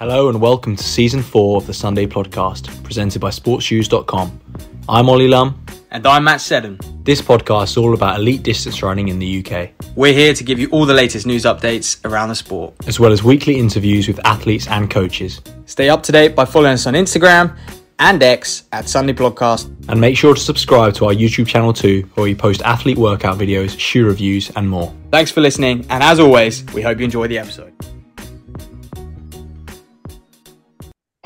Hello and welcome to Season 4 of the Sunday Podcast, presented by sportsshoes.com. I'm Ollie Lum. And I'm Matt Seddon. This podcast is all about elite distance running in the UK. We're here to give you all the latest news updates around the sport, as well as weekly interviews with athletes and coaches. Stay up to date by following us on Instagram and X at Sunday Podcast. And make sure to subscribe to our YouTube channel too, where we post athlete workout videos, shoe reviews and more. Thanks for listening, and as always, we hope you enjoy the episode.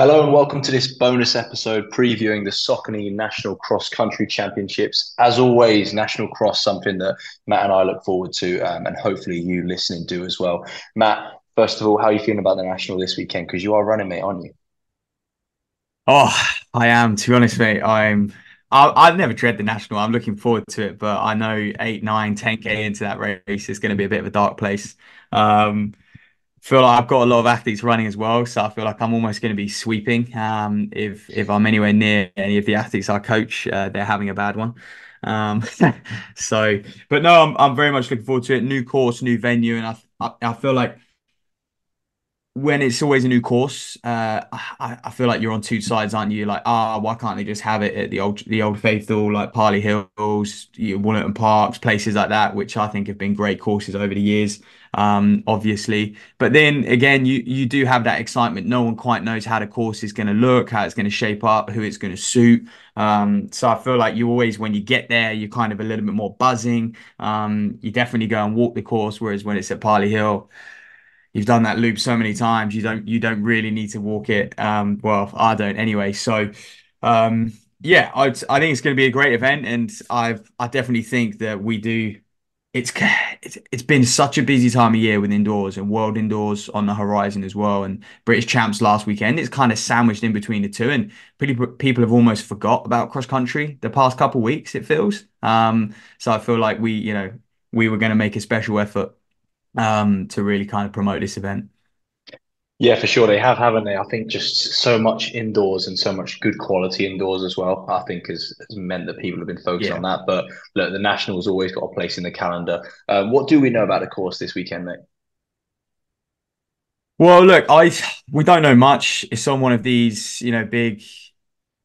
Hello and welcome to this bonus episode previewing the Saucony National Cross Country Championships. As always, National Cross, something that Matt and I look forward to, and hopefully you listening do as well. Matt, first of all, how are you feeling about the National this weekend? Because you are running, mate, aren't you? Oh, I am. To be honest, mate, I've never dread the National. I'm looking forward to it, but I know 8, 9, 10K into that race is going to be a bit of a dark place. Feel like I've got a lot of athletes running as well, so I feel like I'm almost going to be sweeping if I'm anywhere near any of the athletes I coach. They're having a bad one. But no, I'm very much looking forward to it. New course, new venue, and I feel like when it's always a new course, I feel like you're on two sides, aren't you? Like, why can't they just have it at the old faithful, like Parley Hills, Woollerton Parks, places like that, which I think have been great courses over the years, obviously. But then again, you do have that excitement. No one quite knows how the course is going to look, how it's going to shape up, who it's going to suit. So I feel like you always, when you get there, you're kind of a little bit more buzzing. You definitely go and walk the course, whereas when it's at Parley Hill, you've done that loop so many times, you don't really need to walk it. Well, I don't anyway. So, yeah, I think it's going to be a great event, and I definitely think that we do. It's been such a busy time of year with indoors and world indoors on the horizon as well, and British champs last weekend. It's kind of sandwiched in between the two, and people have almost forgot about cross country the past couple of weeks. It feels. So I feel like we were going to make a special effort to really kind of promote this event. Yeah, for sure. They have, haven't they? I think just so much indoors and so much good quality indoors as well, I think has meant that people have been focused on that. But look, the National's always got a place in the calendar. What do we know about the course this weekend, mate? Well, look, we don't know much. It's on one of these, big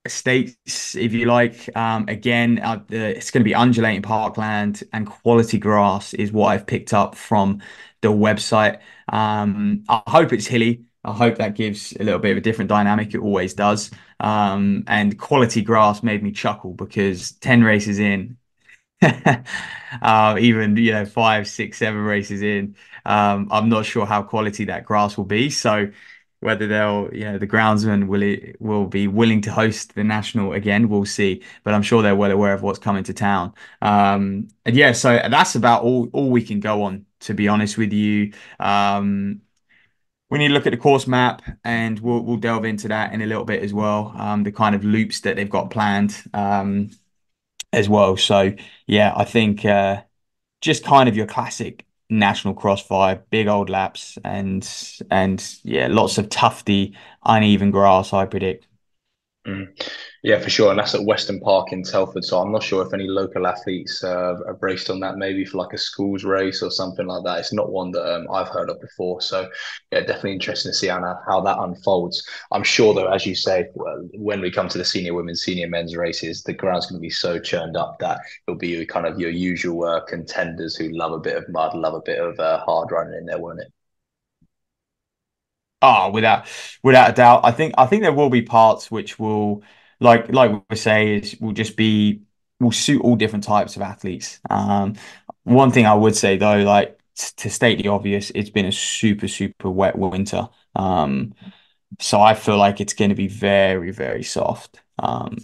estates, if you like. Again, it's going to be undulating parkland, and quality grass is what I've picked up from the website. I hope it's hilly. I hope that gives a little bit of a different dynamic. It always does. And quality grass made me chuckle because 10 races in, even 5, 6, 7 races in, I'm not sure how quality that grass will be. So whether the groundsman will be willing to host the National again, we'll see. But I'm sure they're well aware of what's coming to town. And yeah, so that's about all we can go on, to be honest with you. We need to look at the course map, and we'll delve into that in a little bit as well. The kind of loops that they've got planned as well. So yeah, I think just kind of your classic National Cross vibe, big old laps, and yeah, lots of tufty, uneven grass, I predict. Yeah, for sure. And that's at Western Park in Telford. So I'm not sure if any local athletes have raced on that, maybe for like a schools race or something like that. It's not one that I've heard of before. So yeah, definitely interesting to see how that unfolds. I'm sure though, as you say, when we come to the senior women's, senior men's races, the ground's going to be so churned up that it'll be kind of your usual contenders who love a bit of mud, love a bit of hard running in there, won't it? Oh, without a doubt. I think there will be parts which will, like we say, will suit all different types of athletes. One thing I would say though, like to state the obvious, it's been a super, super wet winter. So I feel like it's going to be very, very soft.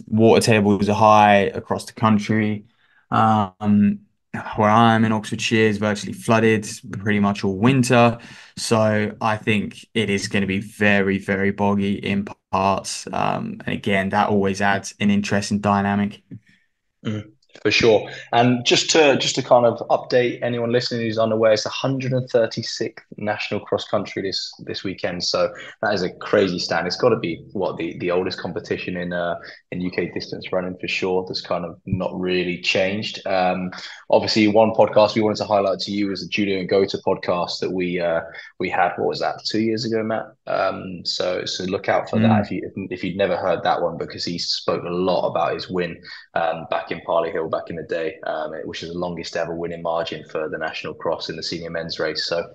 Water tables are high across the country. Um, where I am in Oxfordshire is virtually flooded pretty much all winter. So I think it is going to be very, very boggy in parts. And again, that always adds an interesting dynamic. For sure. And just to kind of update anyone listening who's unaware, it's the 136th National Cross Country this weekend. So that is a crazy stand. It's got to be what the oldest competition in UK distance running for sure. That's kind of not really changed. Obviously, one podcast we wanted to highlight to you is the Julian Gota podcast that we had. What was that? 2 years ago, Matt. So look out for that Mm. if you'd never heard that one because he spoke a lot about his win back in Parley Hill back in the day, which is the longest ever winning margin for the National Cross in the senior men's race. So,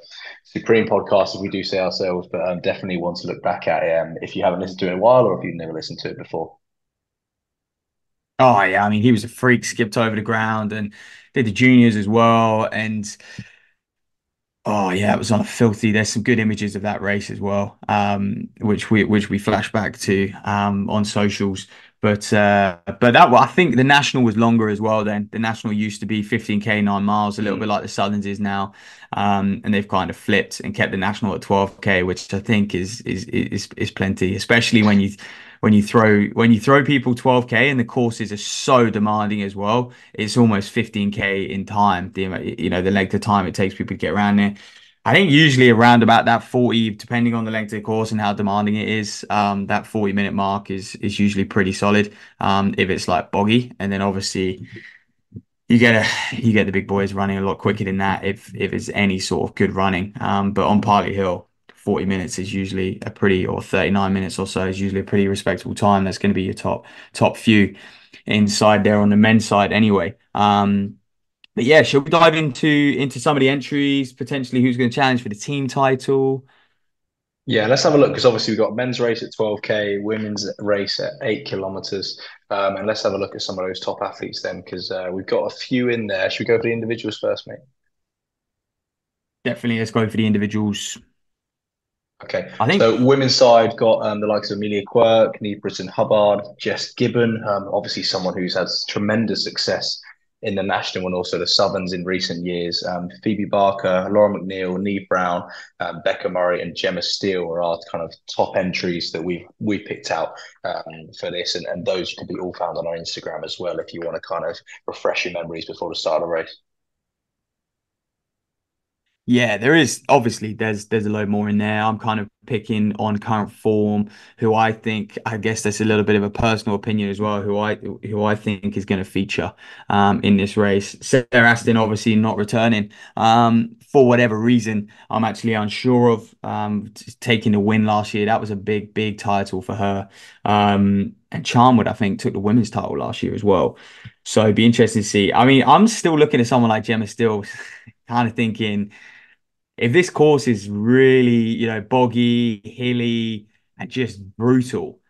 supreme podcast, if we do say ourselves, but definitely want to look back at it if you haven't listened to it in a while or if you've never listened to it before. Oh yeah, I mean he was a freak, skipped over the ground and did the juniors as well. And oh yeah, it was on a filthy. There's some good images of that race as well, which we flash back to on socials. But that I think the national was longer as well. Then the national used to be 15K 9 miles, a little bit Mm. like the Southerns is now, and they've kind of flipped and kept the national at 12K, which I think is plenty, especially when you throw people 12K and the courses are so demanding as well. It's almost 15K in time. The length of time it takes people to get around there. I think usually around about that 40, depending on the length of the course and how demanding it is, that 40-minute mark is usually pretty solid. If it's like boggy, and then obviously you get the big boys running a lot quicker than that if it's any sort of good running. But on Parley Hill, 40 minutes is usually a pretty, or 39 minutes or so is usually a pretty respectable time. That's going to be your top few inside there on the men's side anyway. But yeah, shall we dive into some of the entries, potentially who's going to challenge for the team title? Yeah, let's have a look because obviously we've got men's race at 12K, women's race at 8 kilometers. And let's have a look at some of those top athletes then because we've got a few in there. Should we go for the individuals first, mate? Definitely, let's go for the individuals. Okay, I think, so women's side got the likes of Amelia Quirk, Neve Britton Hubbard, Jess Gibbon, obviously someone who's had tremendous success in the national and also the Southerns in recent years. Phoebe Barker, Laura McNeil, Neve Brown, Becca Murray, and Gemma Steele are our kind of top entries that we've picked out for this, and those can be all found on our Instagram as well if you want to kind of refresh your memories before the start of the race. yeah, there is obviously there's a load more in there. I'm kind of picking on current form, who I think, I guess that's a little bit of a personal opinion as well, who I think is going to feature in this race. Sarah Aston obviously not returning for whatever reason. I'm actually unsure of taking the win last year. That was a big title for her. And Charnwood I think took the women's title last year as well. So it'd be interesting to see. I mean, I'm still looking at someone like Gemma Still, kind of thinking if this course is really, boggy, hilly, and just brutal,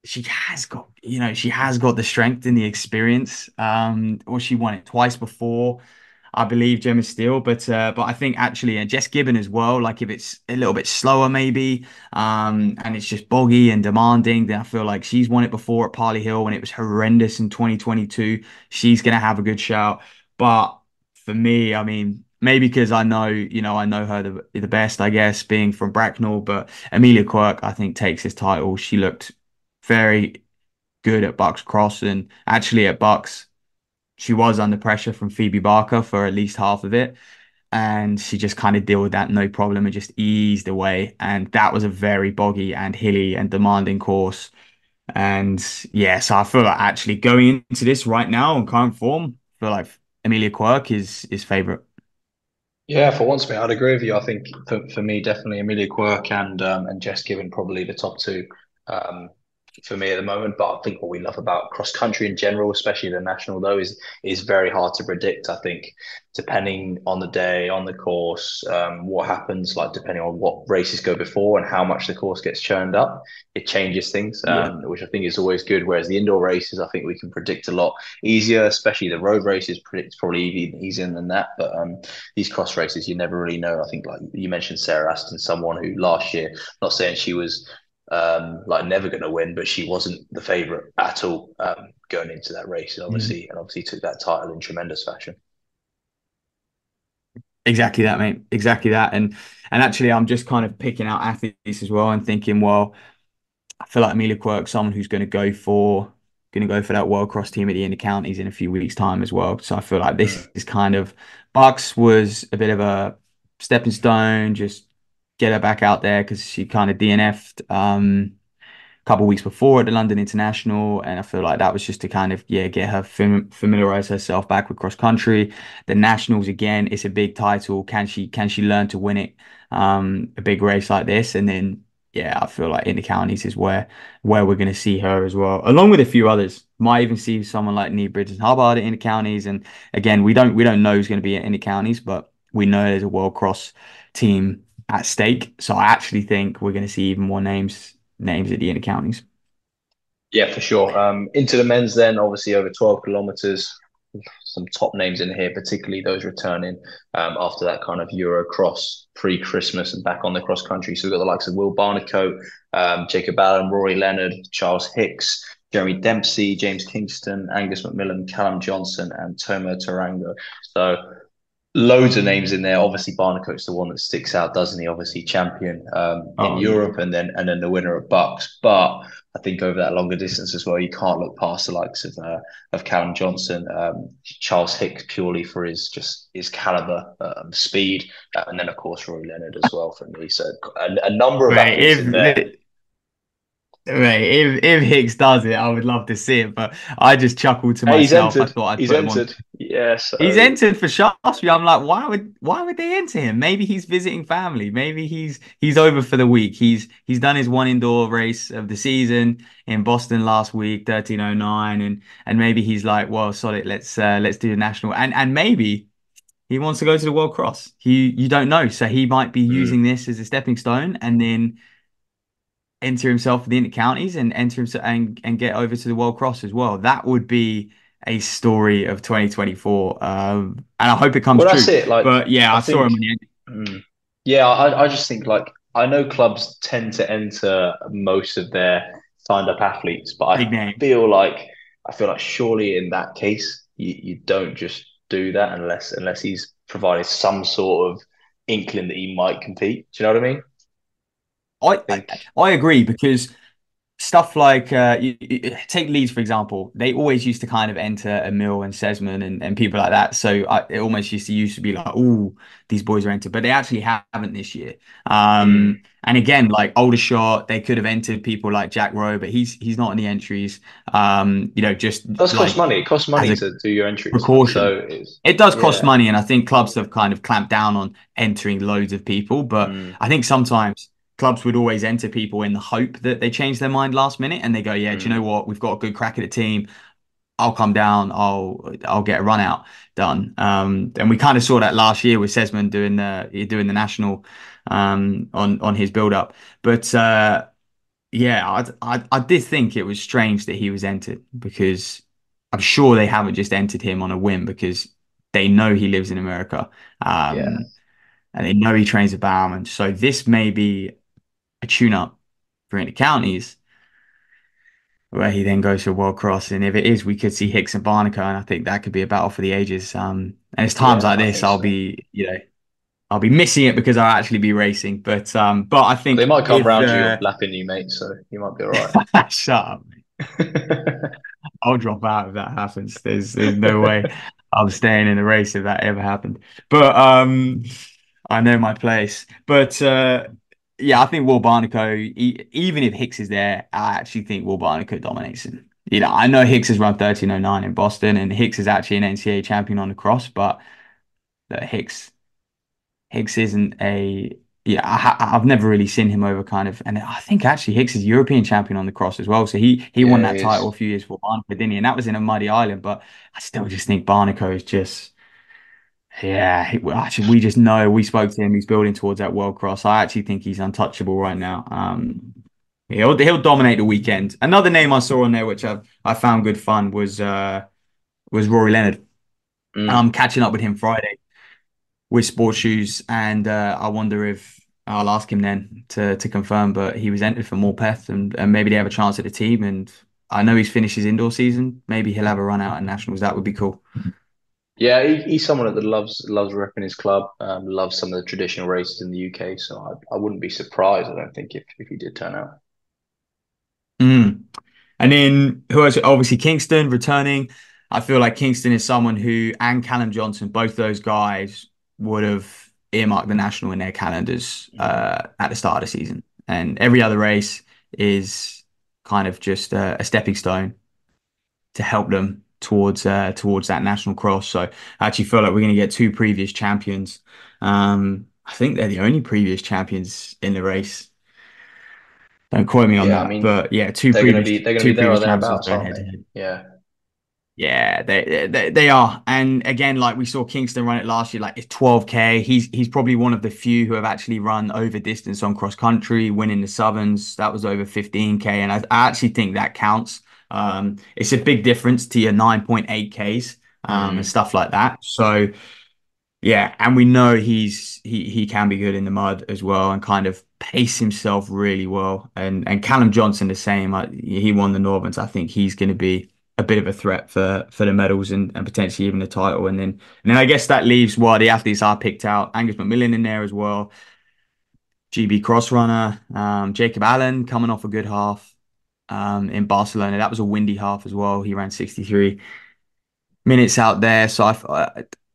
she has got the strength and the experience. Or she won it twice before, I believe, Gemma Steele. But I think actually, and Jess Gibbon as well. Like if it's a little bit slower, maybe, and it's just boggy and demanding, then I feel like she's won it before at Parley Hill when it was horrendous in 2022. She's gonna have a good shout. But for me, I mean, maybe because I know her the best, I guess, being from Bracknell. But Amelia Quirk, I think, takes this title. She looked very good at Bucks Cross, and actually at Bucks, she was under pressure from Phoebe Barker for at least half of it. And she just kind of dealt with that no problem and just eased away. And that was a very boggy and hilly and demanding course. And yeah, so I feel like actually going into this right now in current form, I feel like Amelia Quirk is favorite. Yeah, for once, mate, I'd agree with you. I think for me, definitely Amelia Quirk and Jess Given probably the top two um, for me at the moment. But I think what we love about cross country in general, especially the national though, is very hard to predict. I think depending on the day, on the course, what happens, like depending on what races go before and how much the course gets churned up, it changes things, Yeah. which I think is always good. Whereas the indoor races, I think we can predict a lot easier, especially the road races. Predict probably even easier than that, but these cross races, you never really know. I think, like you mentioned, Sarah Aston, someone who last year, not saying she was like never going to win, but she wasn't the favourite at all going into that race, and Mm. obviously took that title in tremendous fashion. Exactly that, mate. Exactly that. And actually I'm just kind of picking out athletes as well and thinking, well, I feel like Amelia Quirk's someone who's going to go for. going to go for that World Cross team at the Intercounties in a few weeks' time as well. So I feel like Mm. this is kind of Bucks was a bit of a stepping stone, just get her back out there because she kind of DNF'd. Couple of weeks before at the London International, and I feel like that was just to kind of get her familiarize herself back with cross country. The Nationals again, it's a big title. Can she learn to win it? A big race like this, and then I feel like in the counties is where we're going to see her as well, along with a few others. Might even see someone like Nee Bridges Hubbard in the counties, and again, we don't know who's going to be in the counties, but we know there's a world cross team at stake. So I actually think we're going to see even more names at the intercounties. Yeah, for sure. Into the men's then, obviously over 12 kilometers. Some top names in here, particularly those returning after that kind of Euro cross pre-Christmas and back on the cross country. So we've got the likes of Will Barnicoat, Jacob Allen, Rory Leonard, Charles Hicks, Jeremy Dempsey, James Kingston, Angus McMillan, Callum Johnson, and Tomo Tarango. So loads of names in there. Obviously, Barnicoat's the one that sticks out, doesn't he? Obviously, champion in Oh yeah. Europe, and then the winner of Bucks. But I think over that longer distance as well, you can't look past the likes of Callum Johnson, Charles Hicks purely for his caliber, speed, and then of course Rory Leonard as well for me. So a number of Right. athletes in there. If Hicks does it, I would love to see it. But I just chuckled to Hey, he's myself. I entered. thought I'd He's put him on. entered. Yeah. He's So entered for Shaftesbury. I'm like, why would they enter him? Maybe he's visiting family. Maybe he's over for the week. He's done his one indoor race of the season in Boston last week, 13:09, and maybe he's like, well, solid. Let's do the national, and maybe he wants to go to the World Cross. You don't know, so he might be mm, using this as a stepping stone, and then enter himself for the inter-counties and enter himself and get over to the World Cross as well. That would be a story of 2024. And I hope it comes well, that's true. it. Like But yeah, I I saw think. him on the Mm. Yeah, I just think like I know clubs tend to enter most of their signed up athletes, but big names. I feel like surely in that case you don't just do that unless he's provided some sort of inkling that he might compete. Do you know what I mean? I, I I think. I agree because stuff like take Leeds for example, they always used to kind of enter Emil and Sesman and people like that. So it almost used to be like, oh, these boys are entered, but they actually haven't this year. Mm. And again, like Aldershot, they could have entered people like Jack Rowe, but he's not in the entries. Just It does cost like money. It costs as money a to do your entries. precaution. So it's It does cost yeah. money, and I think clubs have kind of clamped down on entering loads of people. But Mm, I think sometimes clubs would always enter people in the hope that they change their mind last minute and they go, yeah, do you know mm, what? We've got a good crack at the team. I'll come down. I'll get a run out done. And we kind of saw that last year with Sesman doing the national on his build up. But yeah, I did think it was strange that he was entered because I'm sure they haven't just entered him on a whim because they know he lives in America. yeah. Um, and they know he trains at Bowerman. So this may be a tune-up for Inter Counties where he then goes to World Cross. And if it is, we could see Hicks and Barnacle, and I think that could be a battle for the ages. And it's times Yeah, like I this think I'll so. be, I'll be missing it because I'll actually be racing. But I They think might come if round you lapping you, mate, so you might be all right. shut up. I'll drop out if that happens. There's no way I'm staying in the race if that ever happened. But I know my place. But yeah, I think Will Barnico, even if Hicks is there, I actually think Will Barnico dominates him. I know Hicks has run 13:09 in Boston, and Hicks is actually an NCAA champion on the cross, but Hicks isn't a yeah. I've never really seen him over kind of, and I think actually Hicks is European champion on the cross as well. So he won Yeah, that he title is. a few years for Barnico, didn't he? And that was in a muddy island. But I still just think Barnico is just well, actually we just know we spoke to him. He's building towards that world cross. I actually think he's untouchable right now. He'll dominate the weekend. Another name I saw on there, which I found good fun, was Rory Leonard. I'm Mm. catching up with him Friday with sports shoes, and I wonder if I'll ask him then to confirm. But he was entered for Morpeth, and maybe they have a chance at the team. And I know he's finished his indoor season. Maybe he'll have a run out at nationals. That would be cool. Yeah, he's someone that loves repping his club, loves some of the traditional races in the UK. So I wouldn't be surprised. I don't think if he did turn out. Mm. And then who else? Obviously Kingston returning. I feel like Kingston is someone who, and Callum Johnson, both those guys would have earmarked the national in their calendars Mm. at the start of the season. And every other race is kind of just a stepping stone to help them towards that national cross. So I actually feel like we're going to get two previous champions. I think they're the only previous champions in the race. Don't quote me on Yeah, I that, mean, but yeah, they're gonna be two there or previous champions thereabouts, going aren't head to they? head. Yeah. Yeah, they are. And again, like we saw Kingston run it last year, like it's 12K. He's probably one of the few who have actually run over distance on cross country, winning the Southerns. That was over 15K. And I actually think that counts. It's a big difference to your 9.8Ks and Mm. stuff like that. So yeah, and we know he can be good in the mud as well and kind of pace himself really well. And Callum Johnson the same. He won the Northerns. I think he's going to be a bit of a threat for the medals and potentially even the title. And then I guess that leaves the athletes I picked out. Angus McMillan in there as well. GB cross runner. Jacob Allen coming off a good half in Barcelona. That was a windy half as well. He ran 63 minutes out there. So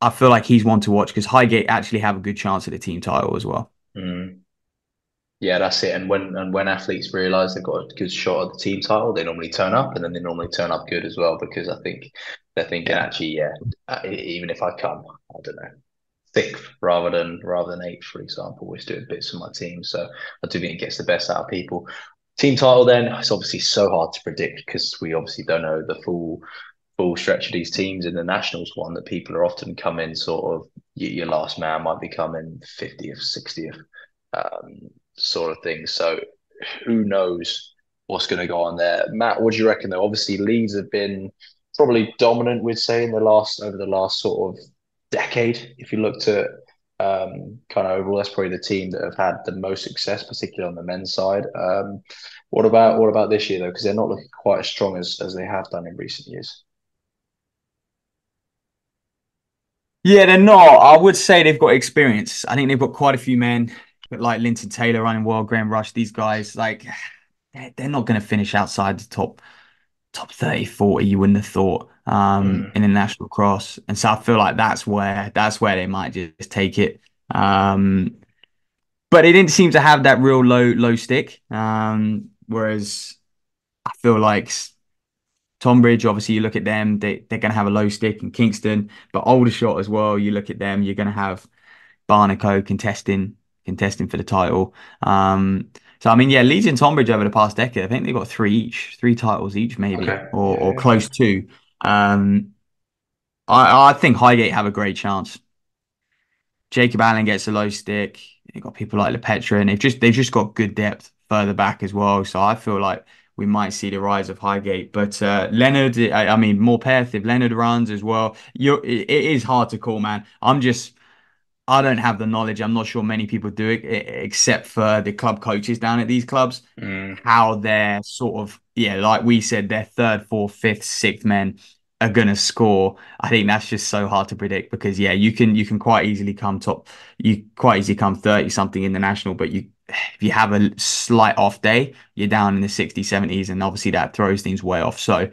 I feel like he's one to watch because Highgate actually have a good chance at the team title as well. Mm. Yeah, that's it. And when athletes realise they've got a good shot at the team title, they normally turn up, and then they normally turn up good as well because I think they're thinking Yeah. actually, yeah, even if I come, I don't know, sixth rather than eighth, for example, we're doing bits for my team. So I do think it gets the best out of people. Team title then, it's obviously so hard to predict because we obviously don't know the full stretch of these teams. In the nationals one, that people are often coming sort of your last man might be coming 50th, 60th, um, sort of thing. So who knows what's going to go on there? Matt, what do you reckon though? Obviously, Leeds have been probably dominant, we'd say, in the last over the last sort of decade. If you looked at kind of overall, that's probably the team that have had the most success, particularly on the men's side. What about this year though? Because they're not looking quite as strong as they have done in recent years. Yeah, they're not. I would say they've got experience. I think they've got quite a few men, but like Linton Taylor running well, Graham Rush, these guys, like they're not going to finish outside the top 30, 40, you wouldn't have thought, Mm, in a national cross. And so I feel like that's where they might just take it. Um, but they didn't seem to have that real low stick. Whereas I feel like Tonbridge, obviously, you look at them, they're going to have a low stick in Kingston, but Aldershot as well. You look at them, you're going to have Barnacle contesting for the title. So I mean, yeah, Leeds and Tonbridge over the past decade, I think they got three titles each, maybe, okay. or Yeah, yeah. close to. Um, I think Highgate have a great chance. Jacob Allen gets a low stick. You've got people like LePetra, and they've just got good depth further back as well. So I feel like we might see the rise of Highgate. But Leonard, I mean, Morpeth, if Leonard runs as well, it is hard to call, man. I don't have the knowledge. I'm not sure many people do it, except for the club coaches down at these clubs. Mm, How they're sort of, yeah, like we said, their third, fourth, fifth, sixth men are gonna score. I think that's just so hard to predict because yeah, you can quite easily come top. You quite easily come 30 something in the national, but if you have a slight off day, you're down in the 60s, 70s, and obviously that throws things way off. So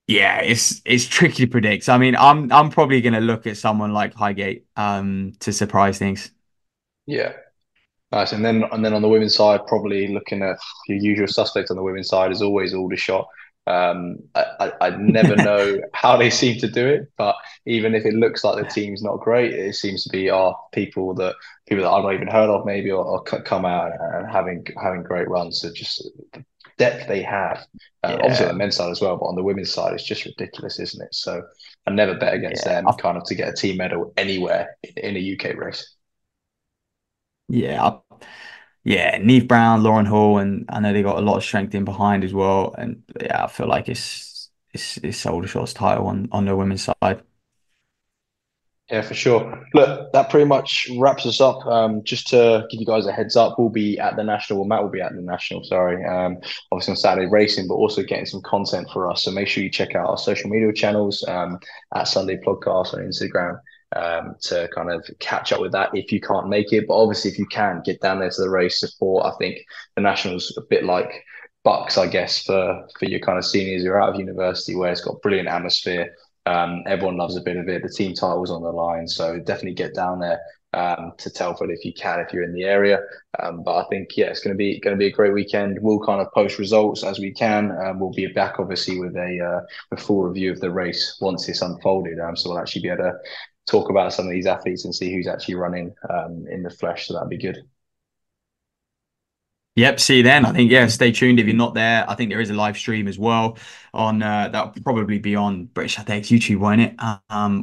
yeah, it's tricky to predict. I mean, I'm probably gonna look at someone like Highgate to surprise things. yeah. Nice. And then on the women's side, probably looking at your usual suspects on the women's side is always Aldershot. I never know how they seem to do it, but even if it looks like the team's not great, it seems to be people that I've not even heard of maybe or come out and having great runs. So just the depth they have, obviously on Yeah, the men's side as well, but on the women's side, it's just ridiculous, isn't it? So I never bet against yeah, them kind of to get a team medal anywhere in a UK race. yeah, yeah. Neve Brown, Lauren Hall, and I know they got a lot of strength in behind as well. And yeah, I feel like it's Aldershot's title on the women's side. Yeah, for sure. Look, that pretty much wraps us up. Just to give you guys a heads up, we'll be at the national. Well, Matt will be at the national. Sorry, obviously on Saturday racing, but also getting some content for us. So make sure you check out our social media channels at Sunday Podcast on Instagram to kind of catch up with that if you can't make it. But obviously, if you can, get down there to the race support. I think the nationals a bit like bucks, I guess, for your kind of seniors who are out of university, where it's got brilliant atmosphere. Everyone loves a bit of it. The team title's on the line, so definitely get down there to Telford if you can, if you're in the area. But I think yeah, it's going to be a great weekend. We'll kind of post results as we can. We'll be back obviously with a full review of the race once it's unfolded. So we'll actually be able to talk about some of these athletes and see who's actually running in the flesh. So that'd be good. Yep, see you then. I think, yeah, stay tuned if you're not there. I think there is a live stream as well on that'll probably be on British Athletics YouTube, won't it?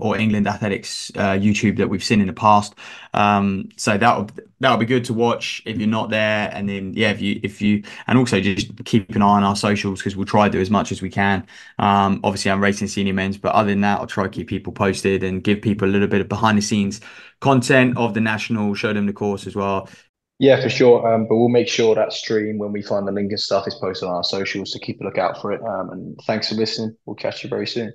Or England Athletics YouTube that we've seen in the past. So that'll be good to watch if you're not there. And then yeah, if you and also just keep an eye on our socials because we'll try to do as much as we can. Obviously I'm racing senior men's, but other than that, I'll try to keep people posted and give people a little bit of behind the scenes content of the national, show them the course as well. Yeah, for sure. But we'll make sure that stream, when we find the link and stuff, is posted on our socials. So keep a lookout for it. And thanks for listening. We'll catch you very soon.